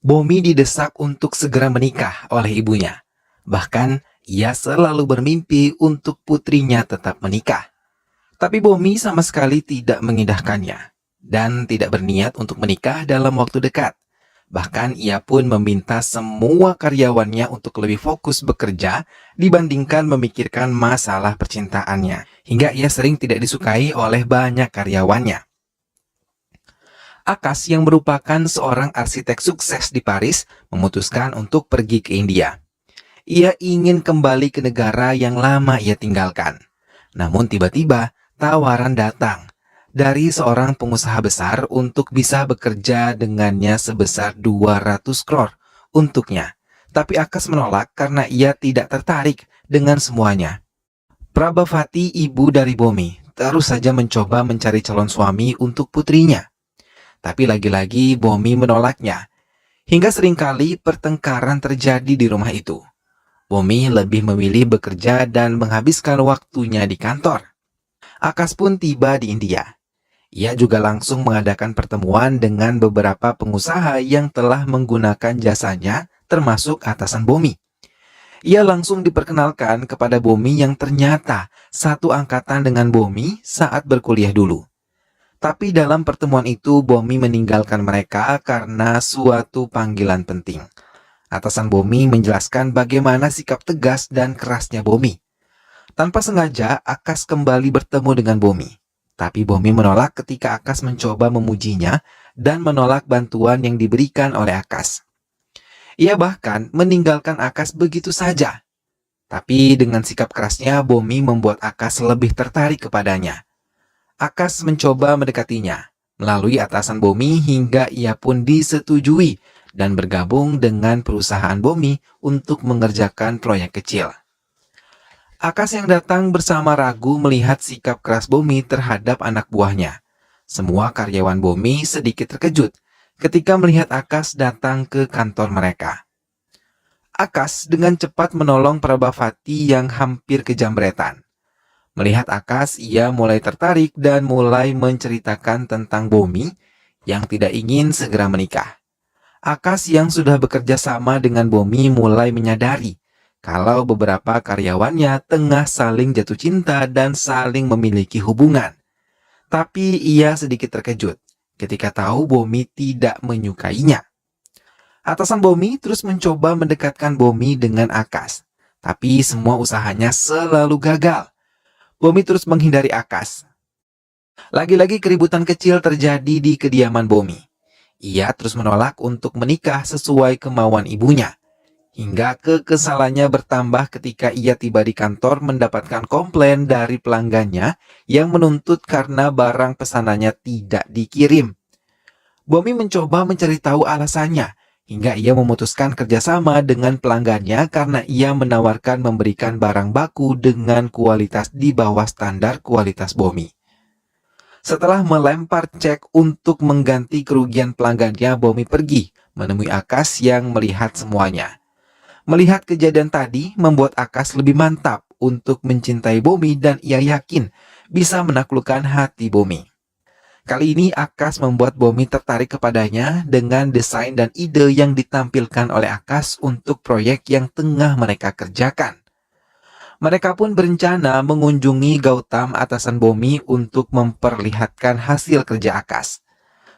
Bomi didesak untuk segera menikah oleh ibunya. Bahkan, ia selalu bermimpi untuk putrinya tetap menikah. Tapi Bomi sama sekali tidak mengindahkannya dan tidak berniat untuk menikah dalam waktu dekat. Bahkan ia pun meminta semua karyawannya untuk lebih fokus bekerja dibandingkan memikirkan masalah percintaannya. Hingga ia sering tidak disukai oleh banyak karyawannya. Akas yang merupakan seorang arsitek sukses di Paris memutuskan untuk pergi ke India. Ia ingin kembali ke negara yang lama ia tinggalkan. Namun tiba-tiba tawaran datang dari seorang pengusaha besar untuk bisa bekerja dengannya sebesar 200 crore untuknya. Tapi Akas menolak karena ia tidak tertarik dengan semuanya. Prabhavati, ibu dari Bomi, terus saja mencoba mencari calon suami untuk putrinya. Tapi lagi-lagi Bomi menolaknya. Hingga seringkali pertengkaran terjadi di rumah itu. Bomi lebih memilih bekerja dan menghabiskan waktunya di kantor. Akas pun tiba di India. Ia juga langsung mengadakan pertemuan dengan beberapa pengusaha yang telah menggunakan jasanya, termasuk atasan Bomi. Ia langsung diperkenalkan kepada Bomi yang ternyata satu angkatan dengan Bomi saat berkuliah dulu. Tapi dalam pertemuan itu Bomi meninggalkan mereka karena suatu panggilan penting. Atasan Bomi menjelaskan bagaimana sikap tegas dan kerasnya Bomi. Tanpa sengaja, Akas kembali bertemu dengan Bomi. Tapi Bomi menolak ketika Akas mencoba memujinya dan menolak bantuan yang diberikan oleh Akas. Ia bahkan meninggalkan Akas begitu saja. Tapi dengan sikap kerasnya, Bomi membuat Akas lebih tertarik kepadanya. Akas mencoba mendekatinya melalui atasan Bomi hingga ia pun disetujui dan bergabung dengan perusahaan Bomi untuk mengerjakan proyek kecil. Akas yang datang bersama ragu melihat sikap keras Bomi terhadap anak buahnya. Semua karyawan Bomi sedikit terkejut ketika melihat Akas datang ke kantor mereka. Akas dengan cepat menolong Prabhavati yang hampir kejamretan. Melihat Akas, ia mulai tertarik dan mulai menceritakan tentang Bomi yang tidak ingin segera menikah. Akas yang sudah bekerja sama dengan Bomi mulai menyadari kalau beberapa karyawannya tengah saling jatuh cinta dan saling memiliki hubungan. Tapi ia sedikit terkejut ketika tahu Bomi tidak menyukainya. Atasan Bomi terus mencoba mendekatkan Bomi dengan Akas, tapi semua usahanya selalu gagal. Bomi terus menghindari Akas. Lagi-lagi keributan kecil terjadi di kediaman Bomi. Ia terus menolak untuk menikah sesuai kemauan ibunya. Hingga kekesalannya bertambah ketika ia tiba di kantor mendapatkan komplain dari pelanggannya yang menuntut karena barang pesanannya tidak dikirim. Bomi mencoba mencari tahu alasannya, hingga ia memutuskan kerjasama dengan pelanggannya karena ia menawarkan memberikan barang baku dengan kualitas di bawah standar kualitas Bomi. Setelah melempar cek untuk mengganti kerugian pelanggannya, Bomi pergi menemui Akas yang melihat semuanya. Melihat kejadian tadi membuat Akas lebih mantap untuk mencintai Bomi dan ia yakin bisa menaklukkan hati Bomi. Kali ini Akas membuat Bomi tertarik kepadanya dengan desain dan ide yang ditampilkan oleh Akas untuk proyek yang tengah mereka kerjakan. Mereka pun berencana mengunjungi Gautam atasan Bomi untuk memperlihatkan hasil kerja Akas.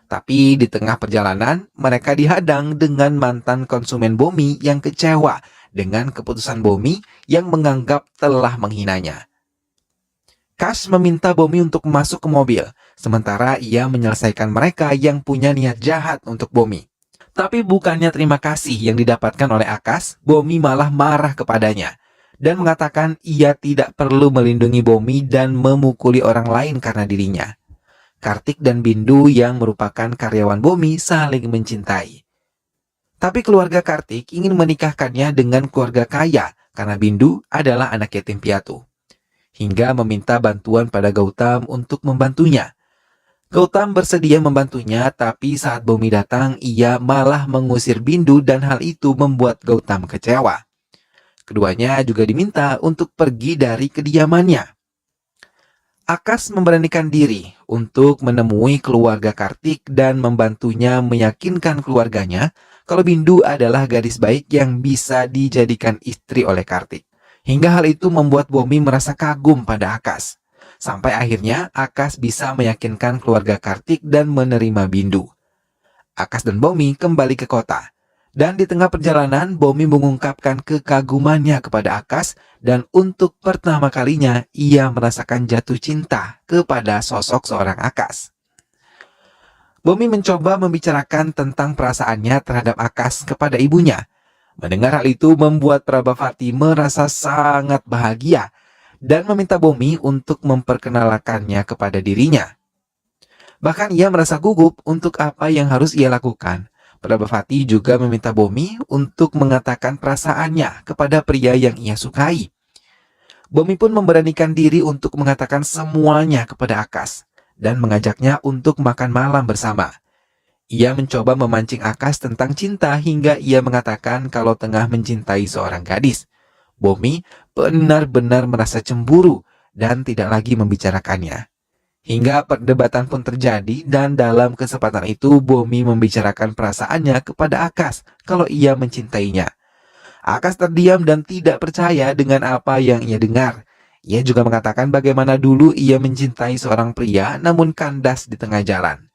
Tapi di tengah perjalanan, mereka dihadang dengan mantan konsumen Bomi yang kecewa dengan keputusan Bomi yang menganggap telah menghinanya. Kash meminta Bomi untuk masuk ke mobil, sementara ia menyelesaikan mereka yang punya niat jahat untuk Bomi. Tapi bukannya terima kasih yang didapatkan oleh Akas, Bomi malah marah kepadanya dan mengatakan ia tidak perlu melindungi Bomi dan memukuli orang lain karena dirinya. Kartik dan Bindu yang merupakan karyawan Bomi saling mencintai. Tapi keluarga Kartik ingin menikahkannya dengan keluarga kaya karena Bindu adalah anak yatim piatu. Hingga meminta bantuan pada Gautam untuk membantunya. Gautam bersedia membantunya, tapi saat Bomi datang, ia malah mengusir Bindu dan hal itu membuat Gautam kecewa. Keduanya juga diminta untuk pergi dari kediamannya. Akas memberanikan diri untuk menemui keluarga Kartik dan membantunya meyakinkan keluarganya kalau Bindu adalah gadis baik yang bisa dijadikan istri oleh Kartik. Hingga hal itu membuat Bomi merasa kagum pada Akas. Sampai akhirnya Akas bisa meyakinkan keluarga Kartik dan menerima Bindu. Akas dan Bomi kembali ke kota. Dan di tengah perjalanan, Bomi mengungkapkan kekagumannya kepada Akas dan untuk pertama kalinya ia merasakan jatuh cinta kepada sosok seorang Akas. Bomi mencoba membicarakan tentang perasaannya terhadap Akas kepada ibunya. Mendengar hal itu membuat Prabhavati merasa sangat bahagia dan meminta Bomi untuk memperkenalkannya kepada dirinya. Bahkan ia merasa gugup untuk apa yang harus ia lakukan. Prabhavati juga meminta Bomi untuk mengatakan perasaannya kepada pria yang ia sukai. Bomi pun memberanikan diri untuk mengatakan semuanya kepada Akas dan mengajaknya untuk makan malam bersama. Ia mencoba memancing Akas tentang cinta hingga ia mengatakan kalau tengah mencintai seorang gadis. Bomi benar-benar merasa cemburu dan tidak lagi membicarakannya. Hingga perdebatan pun terjadi dan dalam kesempatan itu Bomi membicarakan perasaannya kepada Akas kalau ia mencintainya. Akas terdiam dan tidak percaya dengan apa yang ia dengar. Ia juga mengatakan bagaimana dulu ia mencintai seorang pria namun kandas di tengah jalan.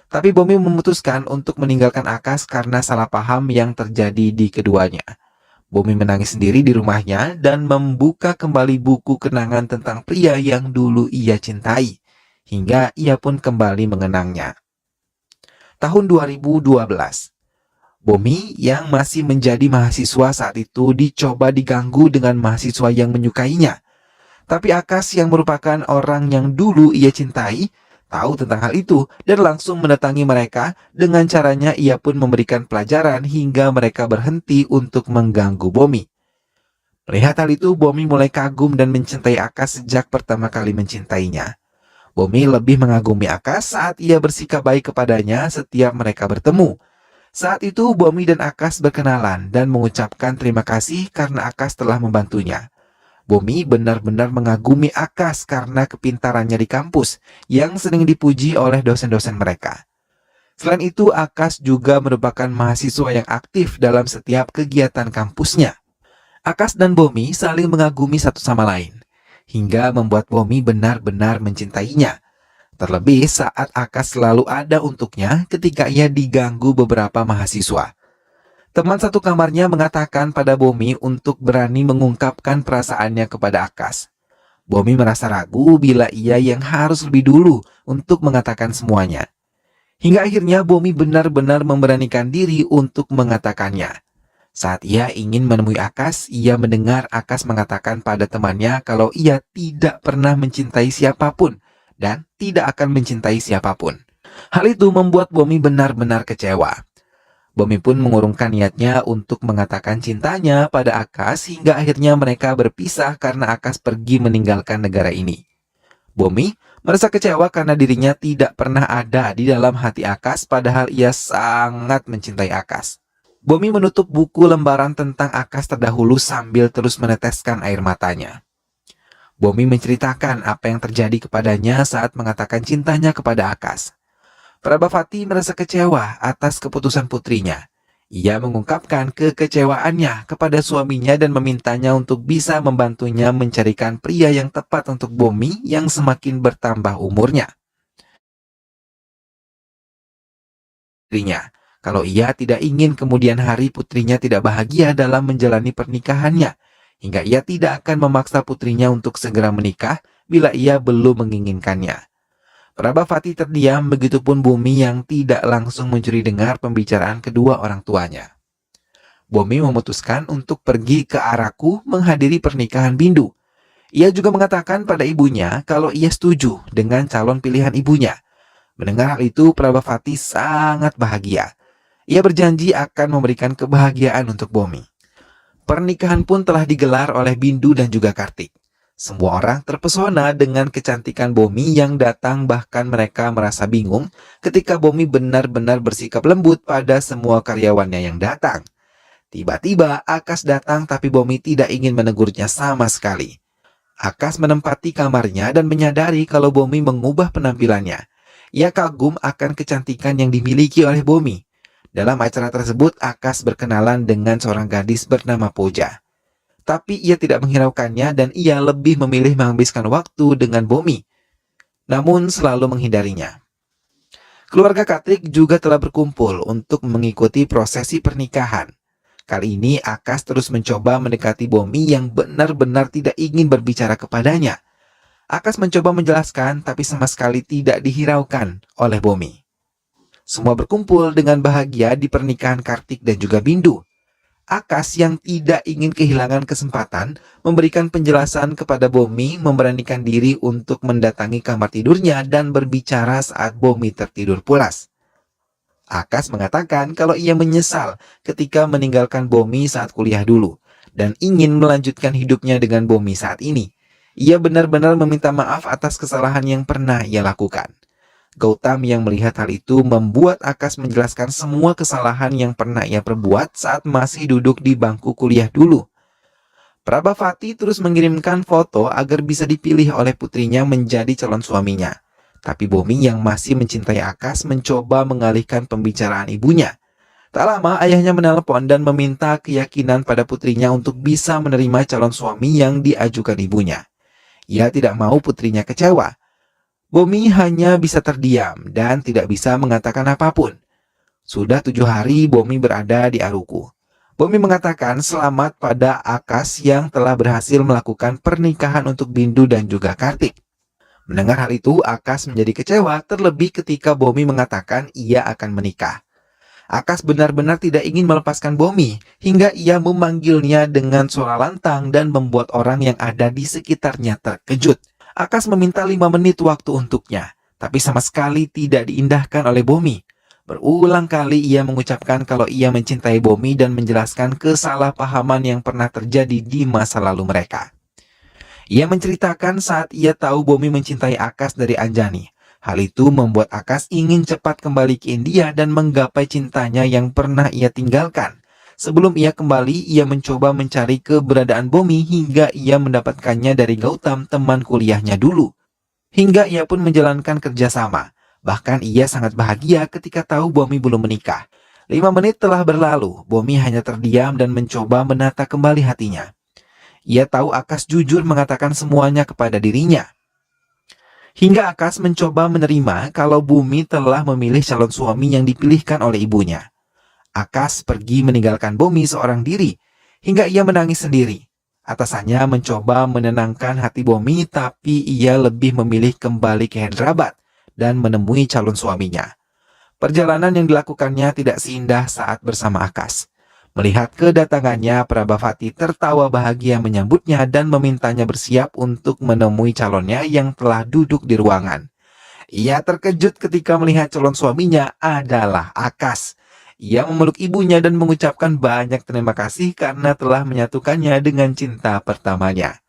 Tapi Bomi memutuskan untuk meninggalkan Akas karena salah paham yang terjadi di keduanya. Bomi menangis sendiri di rumahnya dan membuka kembali buku kenangan tentang pria yang dulu ia cintai. Hingga ia pun kembali mengenangnya. Tahun 2012, Bomi yang masih menjadi mahasiswa saat itu dicoba diganggu dengan mahasiswa yang menyukainya. Tapi Akas yang merupakan orang yang dulu ia cintai, tahu tentang hal itu dan langsung mendatangi mereka. Dengan caranya ia pun memberikan pelajaran hingga mereka berhenti untuk mengganggu Bomi. Melihat hal itu, Bomi mulai kagum dan mencintai Akas sejak pertama kali mencintainya. Bomi lebih mengagumi Akas saat ia bersikap baik kepadanya setiap mereka bertemu. Saat itu Bomi dan Akas berkenalan dan mengucapkan terima kasih karena Akas telah membantunya. Bomi benar-benar mengagumi Akas karena kepintarannya di kampus yang sering dipuji oleh dosen-dosen mereka. Selain itu, Akas juga merupakan mahasiswa yang aktif dalam setiap kegiatan kampusnya. Akas dan Bomi saling mengagumi satu sama lain, hingga membuat Bomi benar-benar mencintainya. Terlebih saat Akas selalu ada untuknya ketika ia diganggu beberapa mahasiswa. Teman satu kamarnya mengatakan pada Bomi untuk berani mengungkapkan perasaannya kepada Akas. Bomi merasa ragu bila ia yang harus lebih dulu untuk mengatakan semuanya. Hingga akhirnya Bomi benar-benar memberanikan diri untuk mengatakannya. Saat ia ingin menemui Akas, ia mendengar Akas mengatakan pada temannya kalau ia tidak pernah mencintai siapapun dan tidak akan mencintai siapapun. Hal itu membuat Bomi benar-benar kecewa. Bomi pun mengurungkan niatnya untuk mengatakan cintanya pada Akas hingga akhirnya mereka berpisah karena Akas pergi meninggalkan negara ini. Bomi merasa kecewa karena dirinya tidak pernah ada di dalam hati Akas padahal ia sangat mencintai Akas. Bomi menutup buku lembaran tentang Akas terdahulu sambil terus meneteskan air matanya. Bomi menceritakan apa yang terjadi kepadanya saat mengatakan cintanya kepada Akas. Prabhavati merasa kecewa atas keputusan putrinya. Ia mengungkapkan kekecewaannya kepada suaminya dan memintanya untuk bisa membantunya mencarikan pria yang tepat untuk Bomi yang semakin bertambah umurnya. Kalau ia tidak ingin kemudian hari putrinya tidak bahagia dalam menjalani pernikahannya, hingga ia tidak akan memaksa putrinya untuk segera menikah bila ia belum menginginkannya. Prabhavati terdiam, begitupun Bomi yang tidak langsung mencuri dengar pembicaraan kedua orang tuanya. Bomi memutuskan untuk pergi ke Araku menghadiri pernikahan Bindu. Ia juga mengatakan pada ibunya kalau ia setuju dengan calon pilihan ibunya. Mendengar hal itu, Prabhavati sangat bahagia. Ia berjanji akan memberikan kebahagiaan untuk Bomi. Pernikahan pun telah digelar oleh Bindu dan juga Kartik. Semua orang terpesona dengan kecantikan Bomi yang datang, bahkan mereka merasa bingung ketika Bomi benar-benar bersikap lembut pada semua karyawannya yang datang. Tiba-tiba Akas datang tapi Bomi tidak ingin menegurnya sama sekali. Akas menempati kamarnya dan menyadari kalau Bomi mengubah penampilannya. Ia kagum akan kecantikan yang dimiliki oleh Bomi. Dalam acara tersebut, Akas berkenalan dengan seorang gadis bernama Pooja. Tapi ia tidak menghiraukannya dan ia lebih memilih menghabiskan waktu dengan Bomi, namun selalu menghindarinya. Keluarga Katrik juga telah berkumpul untuk mengikuti prosesi pernikahan. Kali ini Akas terus mencoba mendekati Bomi yang benar-benar tidak ingin berbicara kepadanya. Akas mencoba menjelaskan tapi sama sekali tidak dihiraukan oleh Bomi. Semua berkumpul dengan bahagia di pernikahan Kartik dan juga Bindu. Akas yang tidak ingin kehilangan kesempatan memberikan penjelasan kepada Bomi, memberanikan diri untuk mendatangi kamar tidurnya dan berbicara saat Bomi tertidur pulas. Akas mengatakan kalau ia menyesal ketika meninggalkan Bomi saat kuliah dulu dan ingin melanjutkan hidupnya dengan Bomi saat ini. Ia benar-benar meminta maaf atas kesalahan yang pernah ia lakukan. Gautam yang melihat hal itu membuat Akas menjelaskan semua kesalahan yang pernah ia perbuat saat masih duduk di bangku kuliah dulu. Prabhavati terus mengirimkan foto agar bisa dipilih oleh putrinya menjadi calon suaminya. Tapi Bomi yang masih mencintai Akas mencoba mengalihkan pembicaraan ibunya. Tak lama ayahnya menelpon dan meminta keyakinan pada putrinya untuk bisa menerima calon suami yang diajukan ibunya. Ia tidak mau putrinya kecewa. Bomi hanya bisa terdiam dan tidak bisa mengatakan apapun. Sudah 7 hari Bomi berada di Aruku. Bomi mengatakan selamat pada Akas yang telah berhasil melakukan pernikahan untuk Bindu dan juga Kartik. Mendengar hal itu, Akas menjadi kecewa terlebih ketika Bomi mengatakan ia akan menikah. Akas benar-benar tidak ingin melepaskan Bomi hingga ia memanggilnya dengan suara lantang dan membuat orang yang ada di sekitarnya terkejut. Akas meminta 5 menit waktu untuknya, tapi sama sekali tidak diindahkan oleh Bomi. Berulang kali ia mengucapkan kalau ia mencintai Bomi dan menjelaskan kesalahpahaman yang pernah terjadi di masa lalu mereka. Ia menceritakan saat ia tahu Bomi mencintai Akas dari Anjani. Hal itu membuat Akas ingin cepat kembali ke India dan menggapai cintanya yang pernah ia tinggalkan. Sebelum ia kembali, ia mencoba mencari keberadaan Bomi hingga ia mendapatkannya dari Gautam, teman kuliahnya dulu. Hingga ia pun menjalankan kerjasama. Bahkan ia sangat bahagia ketika tahu Bomi belum menikah. 5 menit telah berlalu, Bomi hanya terdiam dan mencoba menata kembali hatinya. Ia tahu Akas jujur mengatakan semuanya kepada dirinya. Hingga Akas mencoba menerima kalau Bomi telah memilih calon suami yang dipilihkan oleh ibunya. Akas pergi meninggalkan Bomi seorang diri, hingga ia menangis sendiri. Atasannya mencoba menenangkan hati Bomi, tapi ia lebih memilih kembali ke Hyderabad dan menemui calon suaminya. Perjalanan yang dilakukannya tidak seindah saat bersama Akas. Melihat kedatangannya, Prabhavati tertawa bahagia menyambutnya dan memintanya bersiap untuk menemui calonnya yang telah duduk di ruangan. Ia terkejut ketika melihat calon suaminya adalah Akas. Ia memeluk ibunya dan mengucapkan banyak terima kasih karena telah menyatukannya dengan cinta pertamanya.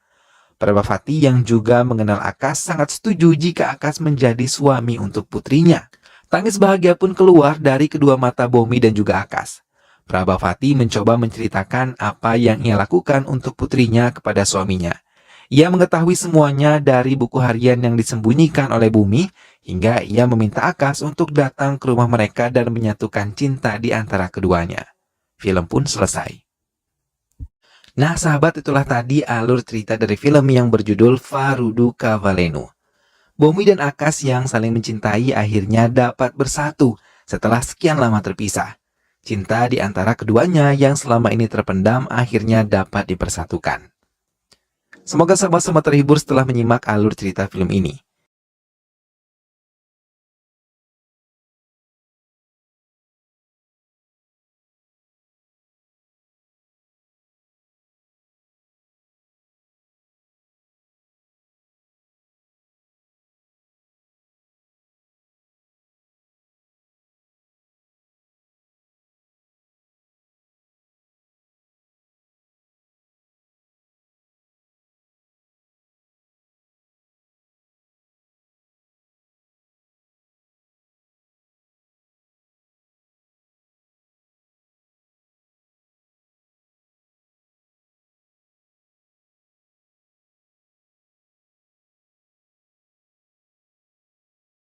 Prabhavati yang juga mengenal Akas sangat setuju jika Akas menjadi suami untuk putrinya. Tangis bahagia pun keluar dari kedua mata Bomi dan juga Akas. Prabhavati mencoba menceritakan apa yang ia lakukan untuk putrinya kepada suaminya. Ia mengetahui semuanya dari buku harian yang disembunyikan oleh Bomi, hingga ia meminta Akas untuk datang ke rumah mereka dan menyatukan cinta di antara keduanya. Film pun selesai. Nah sahabat, itulah tadi alur cerita dari film yang berjudul Varudu Kavalennu. Bomi dan Akas yang saling mencintai akhirnya dapat bersatu setelah sekian lama terpisah. Cinta di antara keduanya yang selama ini terpendam akhirnya dapat dipersatukan. Semoga sahabat semua terhibur setelah menyimak alur cerita film ini.